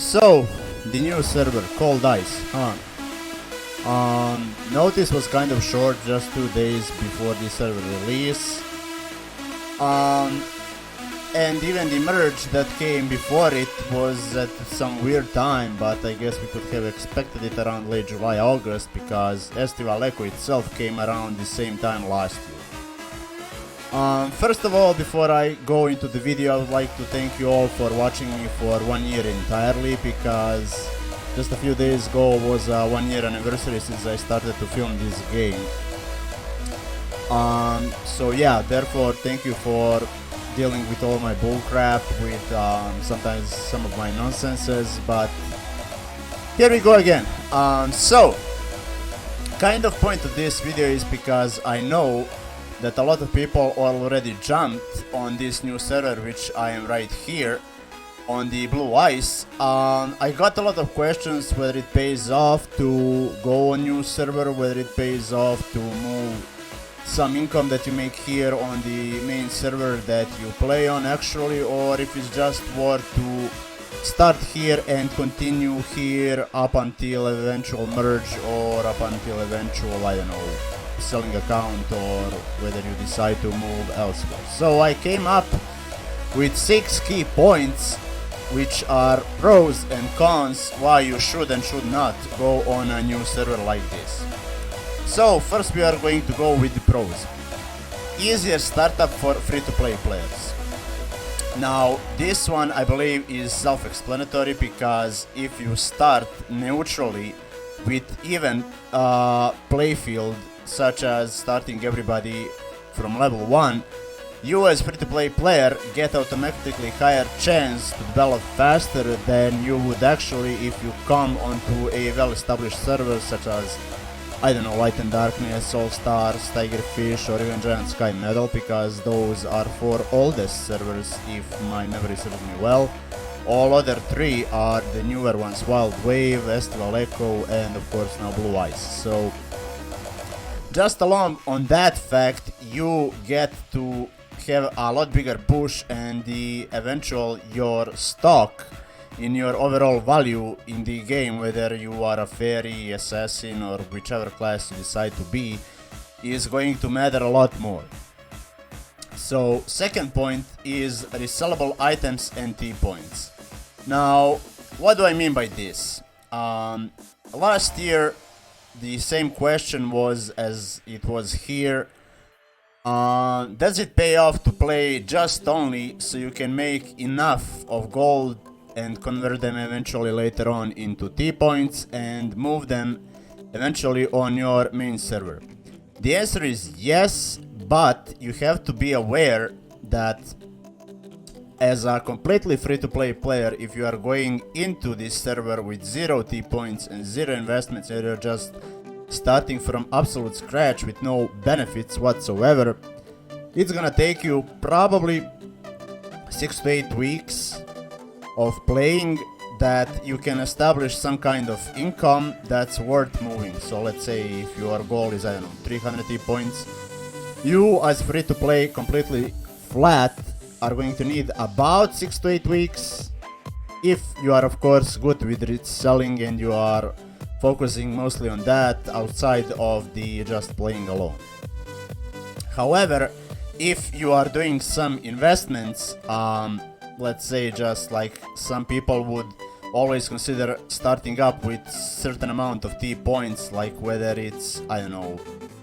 So, the new server, Cold Ice, notice was kind of short, just 2 days before the server release. And even the merge that came before it was at some weird time, but I guess we could have expected it around late July, August, because Estival Echo itself came around the same time last year. First of all, before I go into the video, I would like to thank you all for watching me for 1 year entirely, because just a few days ago was a 1 year anniversary since I started to film this game. So yeah, therefore thank you for dealing with all my bullcrap, with sometimes some of my nonsenses, but here we go again. So, kind of point of this video is because I know that a lot of people already jumped on this new server, which I am right here on the Blue Ice. I got a lot of questions whether it pays off to go on new server, whether it pays off to move some income that you make here on the main server that you play on actually, or if it's just worth to start here and continue here up until eventual merge, or up until eventual, I don't know, selling account, or whether you decide to move elsewhere. So I came up with 6 key points which are pros and cons why you should and should not go on a new server like this. So first we are going to go with the pros. Easier startup for free-to-play players. Now this one I believe is self-explanatory, because if you start neutrally with even playfield, such as starting everybody from level 1, you as free-to-play player get automatically higher chance to develop faster than you would actually if you come onto a well-established server such as, I don't know, Light and Darkness, All Stars, Tigerfish, or even Giant Sky Medal, because those are 4 oldest servers if my memory serves me well. All other 3 are the newer ones: Wild Wave, Estival Echo, and of course now Blue Ice. So just along on that fact, you get to have a lot bigger push, and the eventual your stock in your overall value in the game, whether you are a fairy, assassin, or whichever class you decide to be, is going to matter a lot more. So second point is resellable items and T-points. Now what do I mean by this? Last year the same question was as it was here. Does it pay off to play just only so you can make enough of gold and convert them eventually later on into T-points and move them eventually on your main server? The answer is yes, but you have to be aware that as a completely free-to-play player, if you are going into this server with 0 T-points and 0 investments, and you're just starting from absolute scratch with no benefits whatsoever, it's gonna take you probably 6 to 8 weeks of playing that you can establish some kind of income that's worth moving. So let's say if your goal is, I don't know, 300 T-points, you as free to play completely flat are going to need about 6 to 8 weeks, if you are of course good with selling and you are focusing mostly on that outside of the just playing alone. However, if you are doing some investments, let's say just like some people would always consider starting up with certain amount of T-points, like whether it's, I don't know,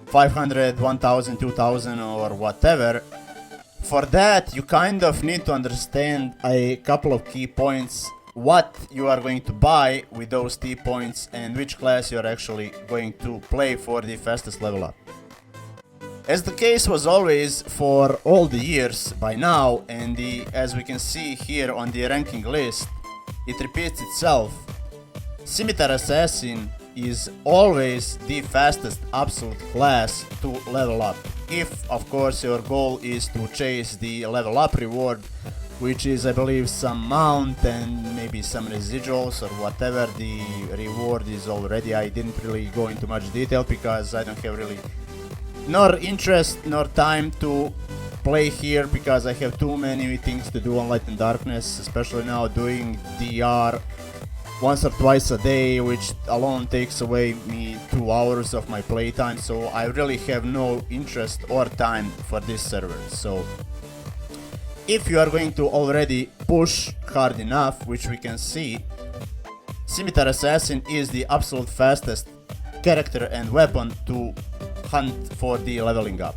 500, 1000, 2000 or whatever. For that you kind of need to understand a couple of key points: what you are going to buy with those T-points and which class you are actually going to play for the fastest level up. As the case was always for all the years by now, and as we can see here on the ranking list, it repeats itself. Scimitar Assassin is always the fastest absolute class to level up, if of course your goal is to chase the level up reward, which is, I believe, some mount and maybe some residuals or whatever the reward is already. I didn't really go into much detail because I don't have really nor interest nor time to play here, because I have too many things to do on Light and Darkness, especially now doing DR once or twice a day, which alone takes away me 2 hours of my playtime, so I really have no interest or time for this server. So if you are going to already push hard enough, which we can see, Scimitar Assassin is the absolute fastest character and weapon to hunt for the leveling up.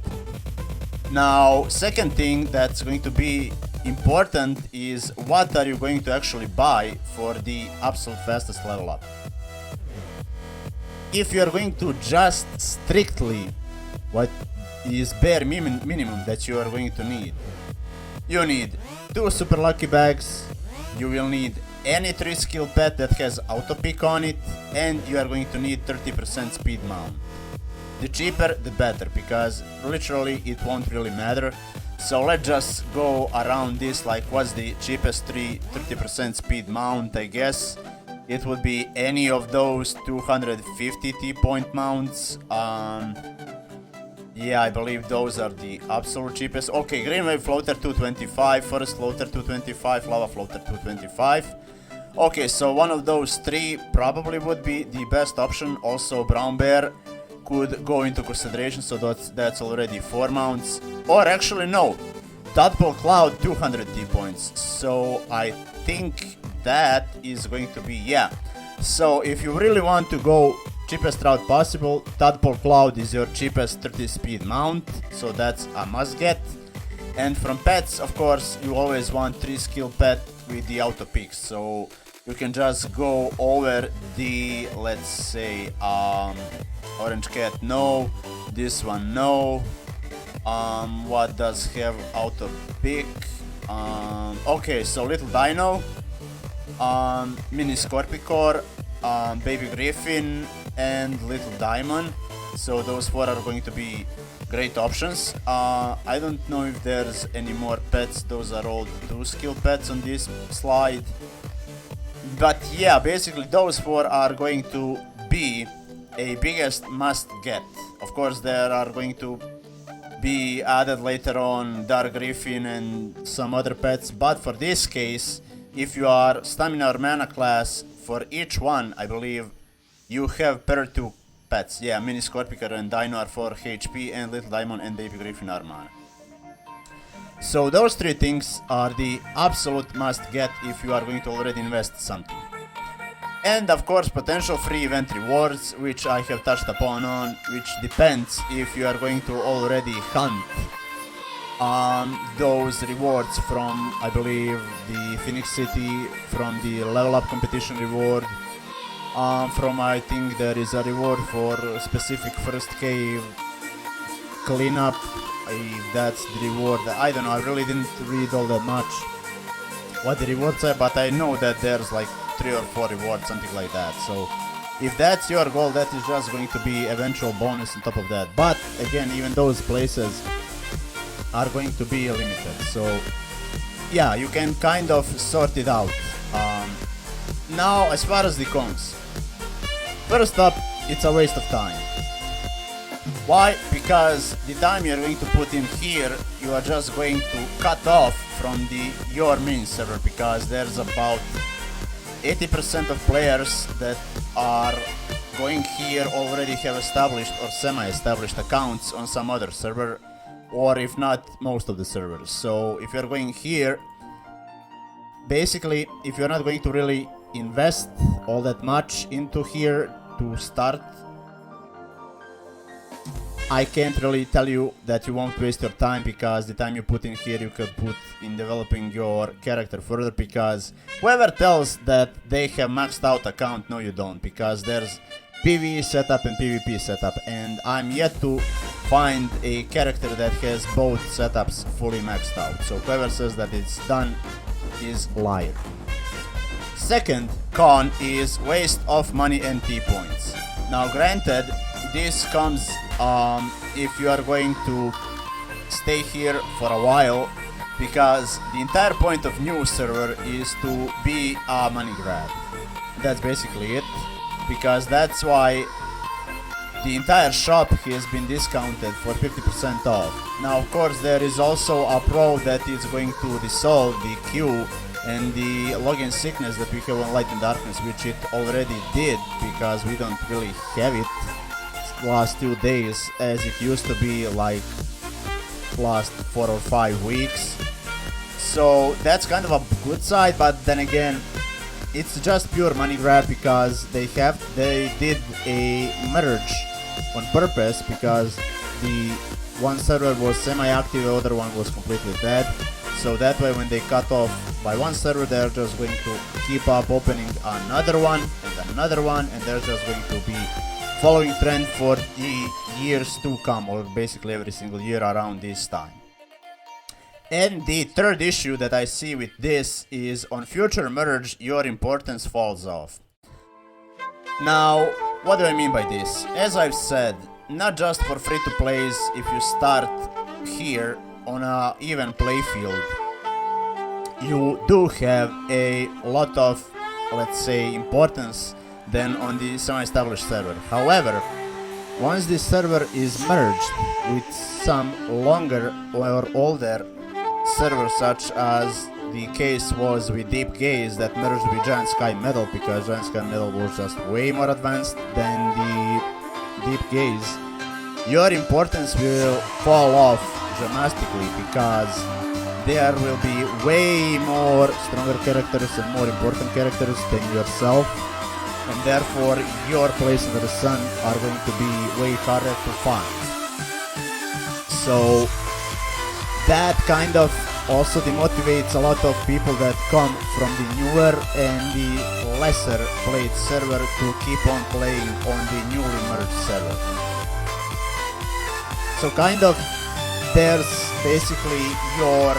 Now, second thing that's going to be important is what are you going to actually buy for the absolute fastest level up. If you are going to just strictly what is bare minimum that you are going to need, you need 2 super lucky bags, you will need any 3 skill pet that has auto pick on it, and you are going to need 30% speed mount. The cheaper the better, because literally it won't really matter. So let's just go around this, like what's the cheapest 30% speed mount. I guess it would be any of those 250 T-point mounts. Yeah, I believe those are the absolute cheapest. Okay, Green Wave Floater 225, Forest Floater 225, Lava Floater 225. Okay, so one of those 3 probably would be the best option. Also Brown Bear could go into consideration, so that's already 4 mounts. Or actually no, Tadpole Cloud 200 T-points. So I think that is going to be, yeah. So if you really want to go cheapest route possible, Tadpole Cloud is your cheapest 30 speed mount, so that's a must get. And from pets, of course, you always want 3 skill pet with the auto picks, so you can just go over the, let's say, Orange Cat, no, this one, no. What does have auto pick? Okay, so Little Dino, Mini Scorpicore, Baby Griffin, and Little Diamond. So those 4 are going to be great options. I don't know if there's any more pets. Those are all 2 skill pets on this slide. But yeah, basically those 4 are going to be a biggest must get. Of course, there are going to be added later on Dark Griffin and some other pets, but for this case, if you are stamina or mana class, for each one, I believe, you have per 2 pets. Yeah, Mini Scorpicore and Dino are for HP, and Little Diamond and Baby Griffin are mana. So those 3 things are the absolute must get if you are going to already invest something. And of course potential free event rewards, which I have touched upon on, which depends if you are going to already hunt those rewards from, I believe, the Phoenix City, from the level up competition reward, from, I think there is a reward for specific first cave cleanup, if that's the reward. I don't know, I really didn't read all that much what the rewards are, but I know that there's like 3 or 4 rewards, something like that. So if that's your goal, that is just going to be eventual bonus on top of that. But again, even those places are going to be limited. So yeah, you can kind of sort it out. Now, as far as the cons, first up, it's a waste of time. Why? Because the time you're going to put in here, you are just going to cut off from your main server, because there's about 80% of players that are going here already have established or semi-established accounts on some other server, or if not, most of the servers. So if you're going here, basically, if you're not going to really invest all that much into here to start, I can't really tell you that you won't waste your time, because the time you put in here you could put in developing your character further, because whoever tells that they have maxed out account, no you don't, because there's PvE setup and PvP setup, and I'm yet to find a character that has both setups fully maxed out. So whoever says that it's done is liar. Second con is waste of money and T-points. Now granted, this comes if you are going to stay here for a while, because the entire point of new server is to be a money grab. That's basically it, because that's why the entire shop has been discounted for 50% off. Now of course there is also a pro that is going to dissolve the queue and the login sickness that we have on Light and Darkness, which it already did because we don't really have it last 2 days as it used to be like last 4 or 5 weeks. So that's kind of a good side, but then again, it's just pure money grab because they did a merge on purpose because the one server was semi-active, the other one was completely dead. So that way when they cut off by one server, they're just going to keep up opening another one and another one, and they're just going to be following trend for the years to come, or basically every single year around this time. And the third issue that I see with this is on future merge, your importance falls off. Now, what do I mean by this? As I've said, not just for free-to-plays, if you start here on a even play field, you do have a lot of, let's say, importance than on the semi-established server. However, once this server is merged with some longer or older servers, such as the case was with Deep Gaze that merged with Giant Sky Metal, because Giant Sky Metal was just way more advanced than the Deep Gaze, your importance will fall off dramatically because there will be way more stronger characters and more important characters than yourself, and therefore your place under the sun are going to be way harder to find. So that kind of also demotivates a lot of people that come from the newer and the lesser played server to keep on playing on the newly merged server. So kind of there's basically your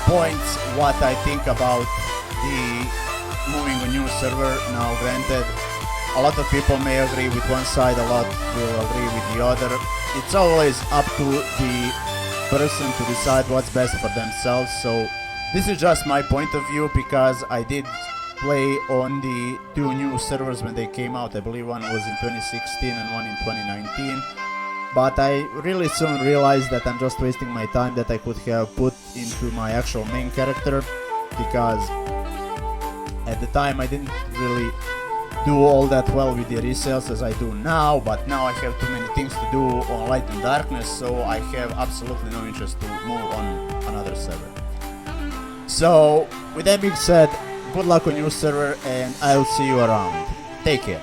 points what I think about the moving a new server. Now granted, a lot of people may agree with one side, a lot will agree with the other. It's always up to the person to decide what's best for themselves. So this is just my point of view because I did play on the 2 new servers when they came out. I believe one was in 2016 and one in 2019. But I really soon realized that I'm just wasting my time that I could have put into my actual main character, because at the time I didn't really do all that well with the resales as I do now, but now I have too many things to do on Light and Darkness, so I have absolutely no interest to move on another server. So with that being said, good luck on your server and I'll see you around. Take care.